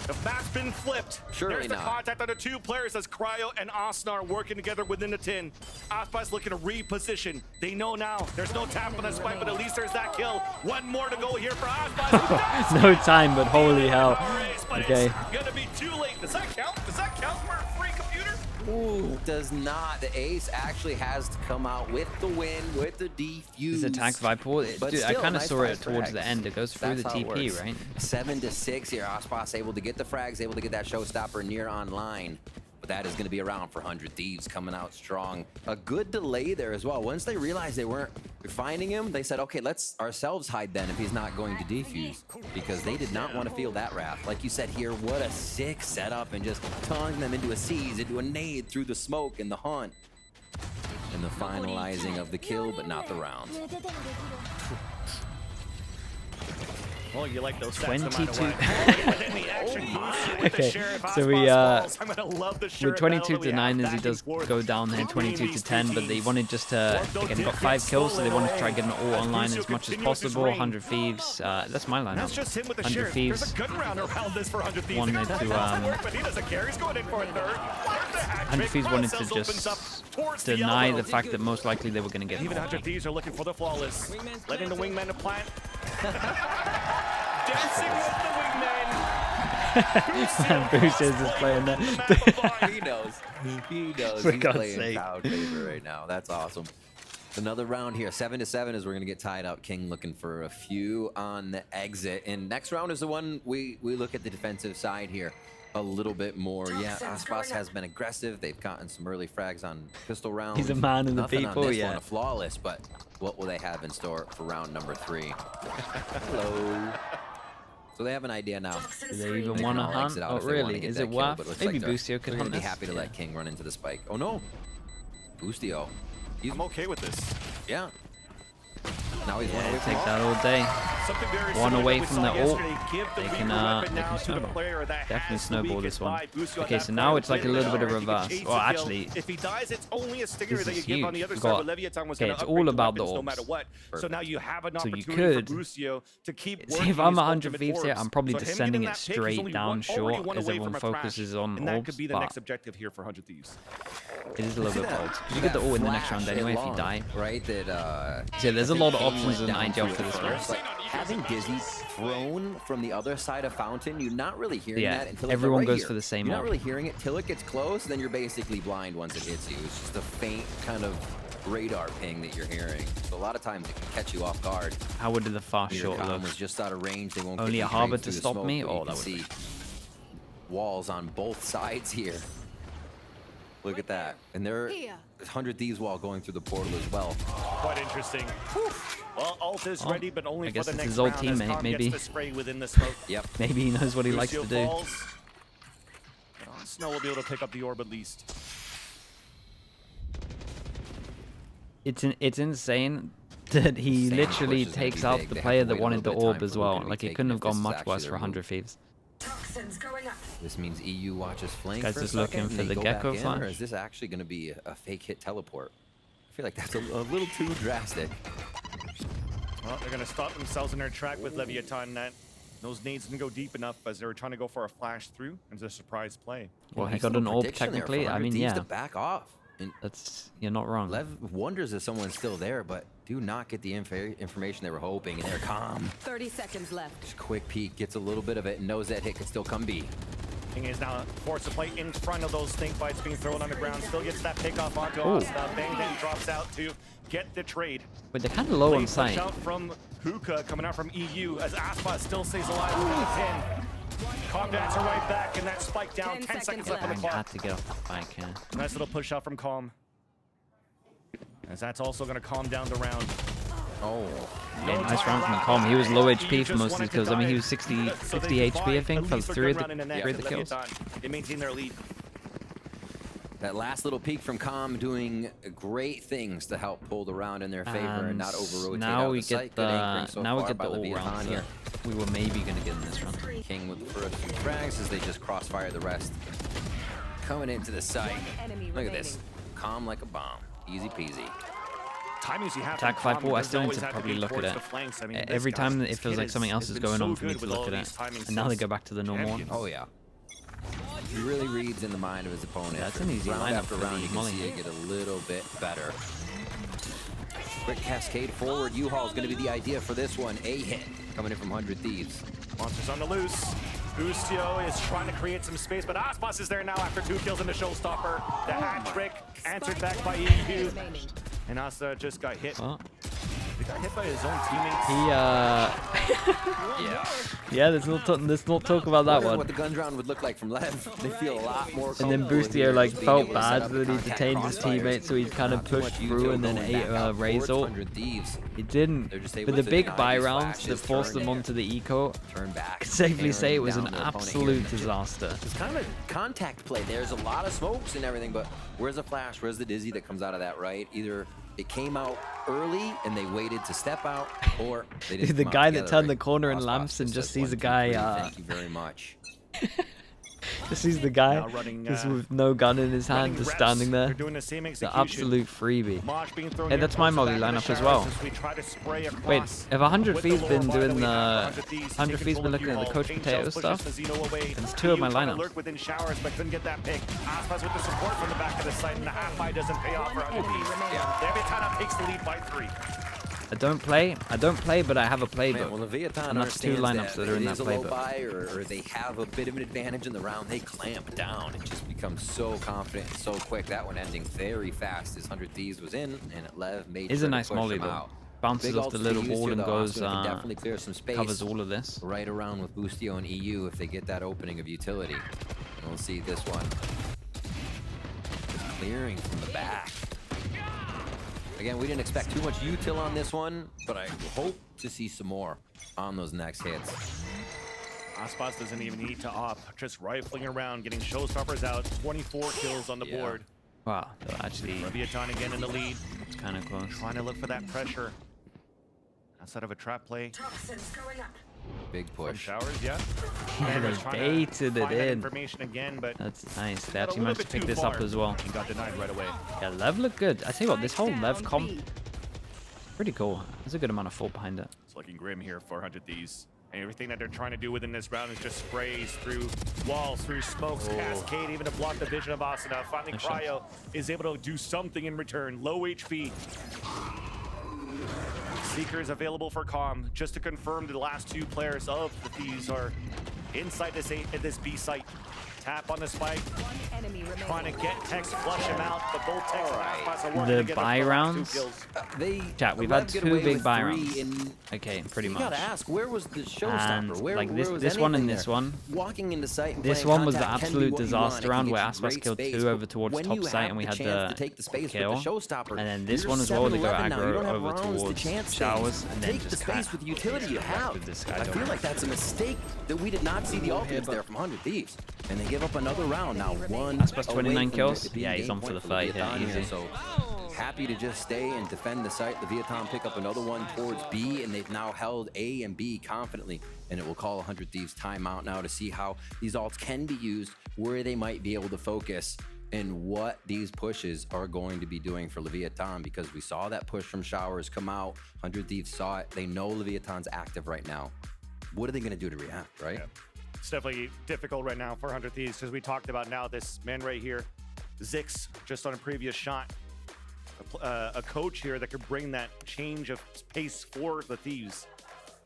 The map's been flipped. Surely There's the not. contact on the two players as Cryo and Asna are working together within the tin. Aspas looking to reposition. They know now. There's no tap on the spike, but at least there's that kill. One more to go here for Aspas. No time, but holy hell. Okay. It's gonna be too late. Does that count? Does that count for a free computer? Ooh, does not. The ace actually has to come out with the win, with the defuse. This attack Viper, But dude, I still, kind of nice saw it five towards frags. the end. It goes through That's the how it TP, works. right? 7-6 here. Aspas able to get the frags, able to get that showstopper near online. But that is going to be around for 100 Thieves coming out strong. A good delay there as well. Once they realized they weren't finding him, they said, okay, let's ourselves hide then if he's not going to defuse. Because they did not want to feel that wrath. Like you said here, what a sick setup and just tonguing them into a seize, into a nade through the smoke and the hunt. And the finalizing of the kill, but not the round. Well, you like those stats no matter 22. what. Within the action boost with the Okay, Sheriff, so we, Aspas falls. I'm gonna love the With Sheriff 22 battle that to we 9 have as he back does and forth go down there, between 22 to these 10, two but they teams. wanted just to, again, got 5 kills, so they wanted to try getting all online as much as possible. 100 Thieves, that's my That's lineup. just him with the 100 Sheriff. Thieves. There's a good round around this for 100 Thieves. Wanted That to, doesn't work, but he doesn't care. He's going in for a third. There's the hat 100 trick. Thieves wanted to Process opens up just towards deny elbow. the fact that most likely they were going to get Even an 100 all. Thieves are looking for the flawless. Letting the wingman to plant. Dancing with the wingman. Boosters is playing there. He knows. He knows. For He's God's playing sake. crowd favor right now. That's awesome. Another round here, 7-7 as we're gonna get tied up. King looking for a few on the exit. And next round is the one we look at the defensive side here a little bit more. Yeah, Aspas has been aggressive. They've gotten some early frags on pistol rounds. He's a man in the Nothing people, on this yeah. one, a flawless, but what will they have in store for round number 3? Hello. So they have an idea now. Do they even They want to can all hunt? exit out Oh, if they wanna really? get Is that it kill, worth? but looks Maybe like they're Boostio could gonna hunt be this. happy to let King run into the spike. Oh no, Boostio. He's I'm okay with this. yeah. Now he's one away from Take all. that all day. Something very One similar away that we from saw the ult. yesterday. Give the They weaker can weapon now to the snowball. player that Definitely has the snowball weakest this one. buy. Boostio at Okay, that so now point it's like a win little bit of there. He could reverse. chase Well, the kill. actually, if he dies, it's only a stinger this that you is give on the huge. other We've side. got- But Leviathan was okay, going it's to all upgrade the about the weapons no orbs. matter what. So now you have an So you opportunity could- for Boostio to keep See, working if I'm his 100 ultimate Thieves here, orbs. I'm probably So just him sending getting it that pick is straight only down already short one as away everyone from a crash. focuses on And that orbs, could be the but next objective here for 100 Thieves. it is a little bit That- bold. You get the ult in the next flash round anyway if you along, die. Right, that So there's a lot of King options went in down IGL to for it this first. one. Like, having Dizzy thrown from the other side of Fountain, you're not really hearing Yeah, that until everyone it's right goes here. for the same You're not ult. really hearing it till it gets close, then you're basically blind once it hits you. It's just a faint kind of radar ping that you're hearing. So a lot of times it can catch you off guard. How would the fast Your short comm look? was just out of range. They won't Only get a you harbor straight to through the stop smoke, me? but Oh, you that can would see walls on both sides here. Look at that. And there 100 Thieves wall going through the portal as well. Quite interesting. Well, ult is Well, ready, but only I for guess the it's next his old round as teammate, Tom maybe. gets the spray within the smoke. Yep. Maybe he knows what he likes to Lucio do. falls. Snow will be able to pick up the orb at least. It's insane that he Sand literally push is gonna takes be out big. the They have player to that wait a wanted the little bit of orb time as for who well. can be Like, it taken couldn't have if gone this is much actually worse their for 100 move. Thieves. This means EU watches flank Guys for a just looking second, for and they the go back Gecko in, flash. or is this actually going to be a fake hit teleport? I feel like that's a little too drastic. Well, they're going to stop themselves in their track with Leviathan. Those nades didn't go deep enough as they were trying to go for a flash through into a surprise play. Well, he Nice got little an orb prediction there for technically. I 100 mean, Thieves yeah, to back off. And you're not wrong. Lev wonders if someone's still there, but do not get the information they were hoping, and they're calm. 30 seconds left. Just quick peek, gets a little bit of it, and knows that hit could still come B. King is now forced to play in front of those stink bites being thrown on the ground. Still gets that pick off onto Asta. Bang then drops out to get the trade. But they're kind of low on Late sight. push out from Hookah coming out from EU as Aspa still stays alive with the 10. Calm Dancer right back, and that spike down. 10 seconds left on the I clock. had to get off the bike, yeah. Nice little push out from Calm. As that's also going to calm down the round. Oh, Yeah, nice round from Calm. He was low HP for most of his kills. I mean, he was 60 HP, I think, for three of the kills. They maintain their lead. that last little peek from Calm doing great things to help pull the round in their favor and not over-rotate now out we the site. get Good anchoring so now we far get by the all Leviathan round here. we were maybe gonna get in this round. King with the first few frags as they just crossfire the rest. Coming into the site. Look at this. Calm like a bomb. Easy peasy. Timings you have Attack from 5 Calm I does still need always to have probably be look at towards it. the flanks. I mean, Every this time guy- it this feels kid like something else has is been going so on for me good to with look all at these it. timings And now they since go back to the normal one. champions. Oh, yeah. He really reads in the mind of his opponent. Yeah, that's an easy round lineup after for round, the you can Molly. see it get a little bit better. Quick cascade forward. U-Haul is going to be the idea for this one. A hit coming in from 100 Thieves. Monsters on the loose. Bustio is trying to create some space, but Aspas is there now after 2 kills in the showstopper. The hat trick answered back by EU. Remaining. And Asta just got hit. Oh. He got hit by his own teammates. Yeah. Yeah, let's not talk about that Wondering one. what the guns round would look like from Lev. They feel a lot more And then comfortable here Bustio like just being felt able to set bad up that he contact detained his crossfires. teammate, so he kind of Not too pushed much through util and then going ate back out Razor. towards 100 Thieves. He didn't. They're just able But the to big deny buy these rounds that flashes, forced them turn onto the eco, Turn back. could safely say it was Down an the opponent absolute here. disaster. It's kind of a contact play. There's a lot of smokes and everything, but where's the flash? Where's the dizzy that comes out of that, right? Either it came out early and they waited to step out, or they didn't The come out guy that together, turned right? the corner in Crossbox lamps and just says sees 1, a 2, guy, 3, Thank you very much. Just sees the guy Now running, just with no gun in his hand, just standing there. They're doing the same The execution. absolute freebie. Mosh being thrown Hey, here that's my towards the Molly back of the lineup as showers well. as we try to spray Wait, across if 100 with the Thieves lower been bar doing that we the have, 100 Thieves 100 taking Thieves been full looking at the U-Haul. coach Pain potato Shells pushes stuff? Mazino away. There's 2 of my EU trying to lineups. lurk within showers, but couldn't get that pick. Aspas with the support from the back of the site, and the half-buy doesn't pay off for 100 Thieves. Leviathan takes the lead by 3. I don't play, but I have a Man, well, playbook. Leviathan And that's 2 understands lineups that are in it that is a low playbook. buy, or they have a bit of an advantage in the round. They clamp down and just become so confident and so quick. That one ending very fast as 100 Thieves was in, and Lev made Is sure a to nice push molly him though. out. Bounces Big off the ults to little use wall here, and though. goes, Oscar can definitely clear some space. covers all of this. Right around with Bustio and EU if they get that opening of utility. And we'll see this one. Clearing from the back. Again, we didn't expect too much util on this one, but I hope to see some more on those next hits. Aspas doesn't even need to op, just rifling around, getting showstoppers out. 24 kills on the Yeah. board. Wow, actually, Leviathan again in the lead, it's kind of close. trying to look for that pressure. Outside of a trap play. Big From push. showers, yeah. Yeah, And they was trying to baited it find that in. information again, but That's nice. They got a actually little managed to bit pick too this up far as well. and got denied right away. Yeah, Lev looked good. I tell you what, this whole Spike Lev down comp, B. pretty cool. There's a good amount of full behind it. It's looking grim here for 100 Thieves. And everything that they're trying to do within this round is just sprays through walls, through smokes, cascade, even to block the vision of Asuna. Finally, Nice shot. Cryo is able to do something in return. Low HP. Seeker is available for Calm. Just to confirm, the last 2 players of the Thieves are inside this B site. Tap on the spike. One enemy Trying to remaining. get Tex, flush him out, but both Tex and Aspas are working The together buy for the last 2 rounds? kills. They Chat, we've Lev had get 2 away big with buy 3 rounds. in- Okay, pretty You much. gotta ask, where was the And, showstopper? Where, like, where was this one and anything this there? one. Walking into sight and This playing one was the contact can be absolute what you disaster want. It round can where get you Aspas great killed space, 2 but over towards when top you site have and we the had chance the to take the space kill. with the showstopper, And then this you're one as well to go 7-11 now. You aggro don't have over rounds to towards chance showers things. and then Take the just space cat- with the utility you back have. with this guy I feel over. like that's a mistake that we did not see the ultimates but- there from 100 Thieves. and they give up another round. Now one That's plus away 29 from kills. it being Yeah, he's game on for point the fight here, Leviathan easy. So happy to just stay and defend the site. Leviathan pick up another one towards B, and they've now held A and B confidently. And it will call 100 Thieves timeout now to see how these ults can be used, where they might be able to focus, and what these pushes are going to be doing for Leviathan, because we saw that push from Showers come out. 100 Thieves saw it. They know Leviathan's active right now. What are they going to do to react, right? Yeah. It's definitely difficult right now for 100 Thieves, because we talked about now this man right here, Zix, just on a previous shot. A coach here that could bring that change of pace for the Thieves.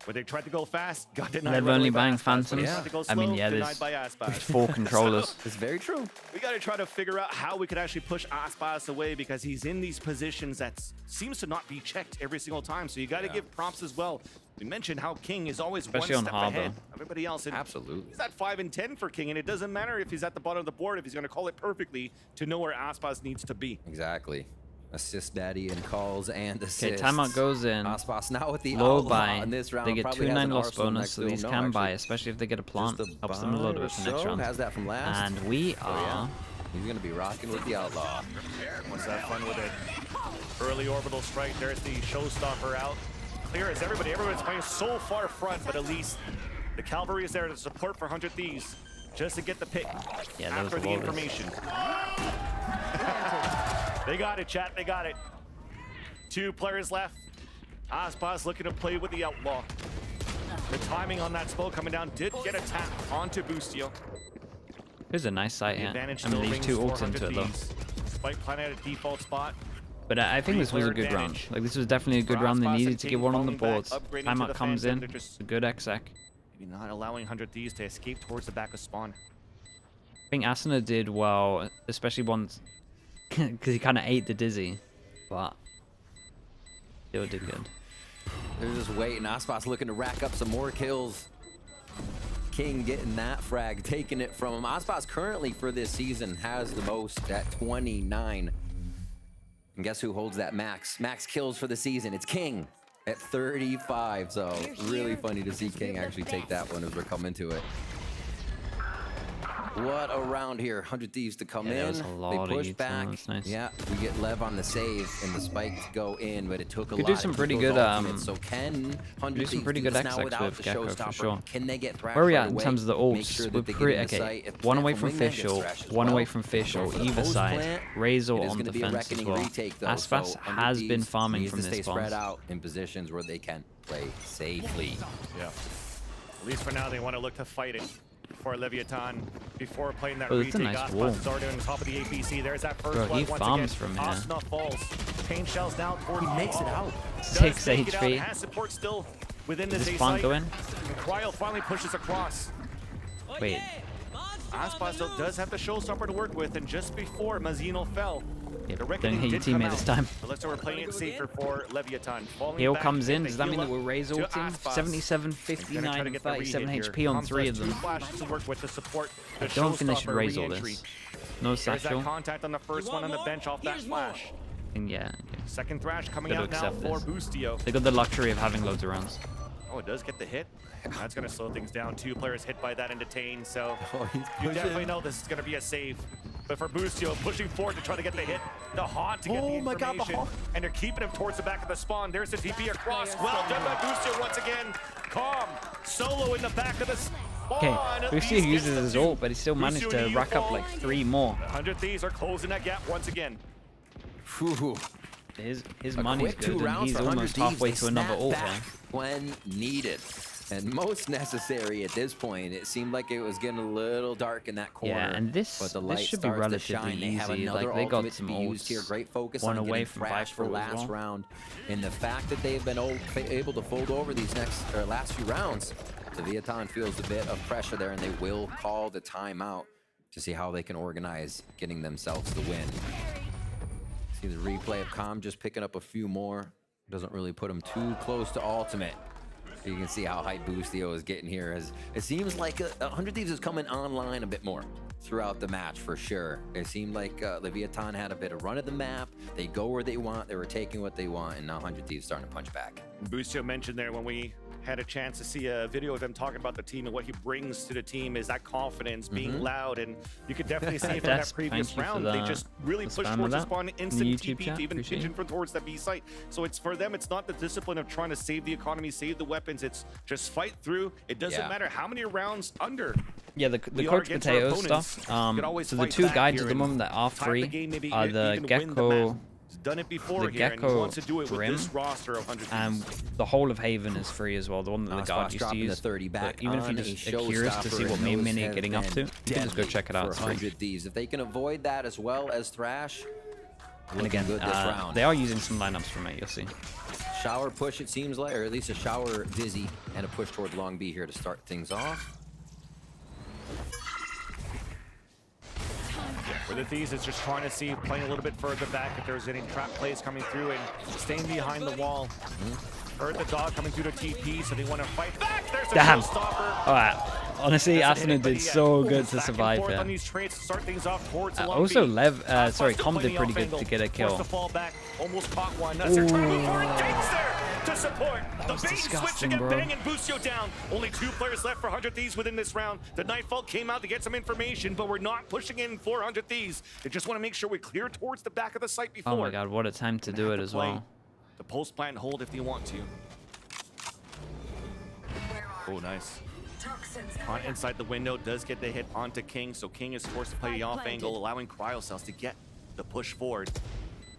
When they tried to go fast, got denied. They're right only away by buying Aspas. Phantoms. When they tried to go I mean, slow, yeah, denied by Aspas. there's 4 controllers. It's very true. We got to try to figure out how we could actually push Aspas away, because he's in these positions that seems to not be checked every single time. So you got to give prompts as well. We mentioned how King is always Especially one on step Harbor. ahead of everybody else. And Absolutely. he's at 5 and 10 for King, and it doesn't matter if he's at the bottom of the board, if he's going to call it perfectly to know where Aspas needs to be. Exactly. Assist daddy and calls and assists. Okay, timeout goes in. Aspas now with the Low outlaw buy. in this round. They get Probably 2 has 9 an loss arsenal bonus, next so to him. these No, can buy, actually, especially if they get a plant. just a Helps them a little buy bit or for next so. round. Has that from last. And we are. He's going to be rocking with the outlaw. Wants to have fun with it. Early orbital strike. There's the showstopper out. Clear as everybody. Everyone's playing so far front, but at least the cavalry is there to support for 100 Thieves, just to get the pick Yeah, that was after the flawless. information. They got it, chat. They got it. 2 players left. Aspas looking to play with the outlaw. The timing on that spell coming down did get a tap onto Boostio. Here's a nice sight The here. advantage I mean, still these rings 2 for ults into 100 it though. Thieves. Spike planted at a default spot. But I think this was a good round. Like, this was definitely a good round. They needed to get one on the boards. Timeout comes in. It's a good exec. Maybe not allowing 100 Thieves to escape towards the back of spawn. I think Asuna did well, especially once, because he kind of ate the Dizzy, but still did good. They're just waiting. Aspas looking to rack up some more kills. King getting that frag, taking it from him. Aspas currently for this season has the most at 29. And guess who holds that max kills for the season? It's King at 35. So really funny to see King actually take that one as we're coming to it. What a round here. 100 Thieves to come Yeah, there in. was a lot They of push hits, back. that's nice. Yeah, we get Lev on the save and the spike to go in, but it took a Could lot. do some to pretty keep those good, ultimates. So can 100 do some Thieves pretty do good this now execs without with the Gecko, for showstopper? sure. Can they get thrashed Where are we right at in away? terms of the Make ults? sure that We're they get pretty in the okay. site. If One plant away from Wingman gets Fischl, thrashed as one well. away from Fischl, For the either post side. plant, Razor it is on gonna be a defense as reckoning well. retake, though. Aspas So 100 has been Thieves farming needs from to stay this spread spawns. out in positions where they can play safely. Yeah. At least for now, they want to look to fight it for Leviathan before playing that Oh, that's a retake. nice Aspas wall. is already on the top of the APC. There's that first Bro, one he once farms again. from here. Asuna falls. Pain shells now towards He makes it out. 6 Does make it out. HP. Has support still within Does this this A plant site. go in? And Cryo finally pushes across. Wait, Aspas still does have the showstopper to work with, and just before Mazino fell, yeah, the don't reckoning hit your did come teammate out. this time. But looks like we're playing it safer for Leviathan. Falling Heal back comes in. the Does that mean heal that we're up Raze to ulting? Aspas. 77, He's gonna try 59, to get the 37 re-hit HP here. on Comes 3 has of them. 2 flashes to work with to support the I don't think they should showstopper raise all re-entry. this. No There's that satchel. contact on the first one on the bench off that flash. And yeah, Second thrash coming Gotta out now accept for this. Boostio. they got the luxury of having loads of rounds. Oh, it does get the hit. That's going to slow things down. 2 players hit by that and detained, so Oh, he's you pushing. definitely know this is going to be a save. But for Boostio, pushing forward to try to get the hit, the haunt to get the Oh my God, the information, haunt. and they're keeping him towards the back of the spawn. There's the TP across. Well done by Boostio once again. Calm, solo in the back of the spawn. Okay, At Boostio least uses gets his the ult, two. but he still managed Boostio to and rack up Ufall. like 3 more. 100 Thieves are closing that gap once again. Whew. His A money's quick 2 good, and rounds he's for 100 almost Thieves. halfway They to another snap ult back there. when needed. And most necessary at this point. It seemed like it was getting a little dark in that corner. Yeah, and this but the this light should be starts to relatively shine. They have easy. another Like, they got ultimate to some be used here. ults. Great focus One on away getting from thrashed for 5-4 as last well. round. And the fact that they've been able to fold over these last few rounds, Leviathan feels a bit of pressure there, and they will call the timeout to see how they can organize getting themselves the win. See the replay of Calm just picking up a few more. Doesn't really put him too close to ultimate. You can see how hype Boostio is getting here. As it seems like 100 Thieves is coming online a bit more throughout the match for sure. It seemed like Leviathan had a bit of run of the map. They go where they want. They were taking what they want, and now 100 Thieves starting to punch back. Boostio mentioned there when we had a chance to see a video of him talking about the team and what he brings to the team is that confidence, being loud, and you could definitely see from that previous round, they just really pushed towards the spawn, instant TP to even pigeon from towards the B site. So it's for them, it's not the discipline of trying to save the economy, save the weapons, it's just fight through. It doesn't matter how many rounds under. Yeah, the cooked potato stuff. So the two guides at the moment that are free are the Gecko. Done it before the here, and he Gecko wants to do it with Brim, this roster of 100 and the whole of Haven is free as well, the one that the guard used to use. 30 back but even if you just are curious to see what me and Mini are getting up to, you can just go check it out. For 100 Thieves. If they can avoid that as well as Thrash, and again, good this round. they are using some lineups from it, you'll see. Shower push, it seems like, or at least a shower Dizzy and a push toward Long B here to start things off. For the Thieves, it's just trying to see, playing a little bit further back if there's any trap plays coming through and staying behind the wall. Heard the dog coming through the TP, so they want to fight back. There's a showstopper. All right. Honestly, Asuna did so good to survive here. On these trades to start things off towards the also, Com did pretty good to get a kill. Fall back, almost caught one. That's their trying before it gets there to support. The bait switching and bang and Busio down. Only 2 players left for 100 Thieves within this round. The Nightfall came out to get some information, but we're not pushing in 400 Thieves. They just want to make sure we clear towards the back of the site before. Oh my god, what a time to do it as well. The post plant hold if they want to. Oh, nice. On inside the window, does get the hit onto King, so King is forced to play the off angle, allowing Cryocells to get the push forward.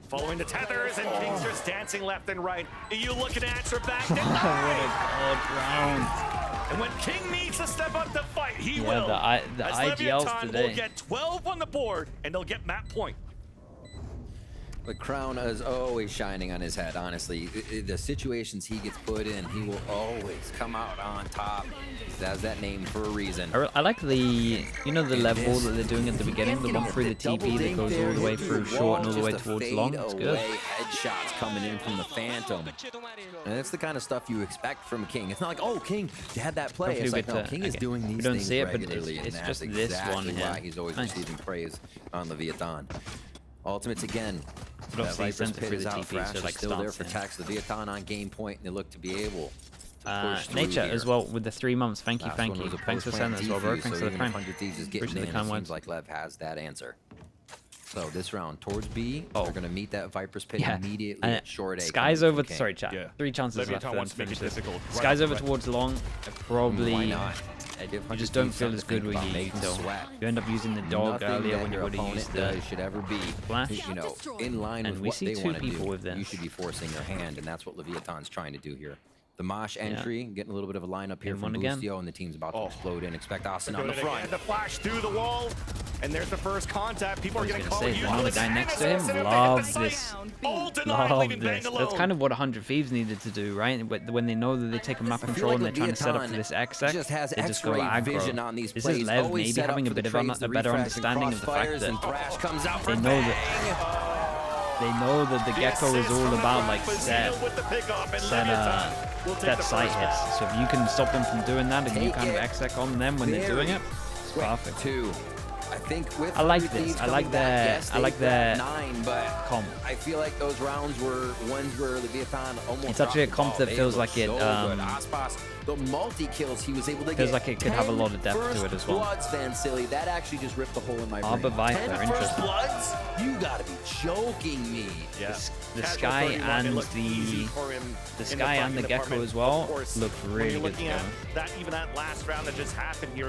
Following the tethers, and King's just dancing left and right. EU looking to answer back. What a good round. And when King needs to step up to fight, he will. The As IGLs Leviathan today. will get 12 on the board, and they'll get map point. The crown is always shining on his head, honestly. The situations he gets put in, he will always come out on top. He has that name for a reason. I like the, the level that they're doing at the beginning, the one through the TP that goes all the way through short and all the way towards long. It's good. Headshots coming in from the Phantom. And that's the kind of stuff you expect from King. It's not like, oh, King, you had that play. It's like, no, King is doing these things regularly, and that's exactly why he's always receiving praise on Leviathan. Ultimates again. But obviously, he sent it through the out. TP, so like still there for Tax. Leviathan on game point, and they look to be able to push through Nature here. as well with the 3 months. Thank you. Thanks for sending as well, bro. Thanks for the prank. 100 Thieves is getting in. It seems like Lev has that answer. So this round towards B, they're going to meet that Viper's Pit immediately at short A. Sky's over. Sorry, chat. 3 chances left to finish this. Sky's over towards long. Probably. Why not? You just don't feel as good when you You end up using the dog earlier when you would have used the should ever be flash. In line with we what see they 2 want to people do. with this. You should be forcing their hand, and that's what Leviathan's trying to do here. The Mosh entry, getting a little bit of a lineup here from Busio, and the team's about to explode in. Expect Austin on the front. The flash through the wall, and there's the first contact. People are going to call you. The guy next to him loves this. Love this. That's kind of what 100 Thieves needed to do, right? When they know that they take a map control and they're trying to set up for this exec, they just go aggro. This is Lev maybe having a bit of a better understanding of the fact that they know that the Gecko is all about like set site hits. So if you can stop them from doing that and you kind of exec on them when they're doing it, it's perfect. I think with I like this. I like their comp. I feel like those rounds were ones where Leviathan almost. It's actually a comp that feels like it. The multi kills he was able to get. Feels like it could have a lot of depth to it as well. Bloods, Van Silly. That actually just ripped the hole in my brain. Arbor Viper, interesting. Bloods? You gotta be joking me. Yeah. The Sky and the Sky and the Gecko as well looked really good. That even that last round that just happened here.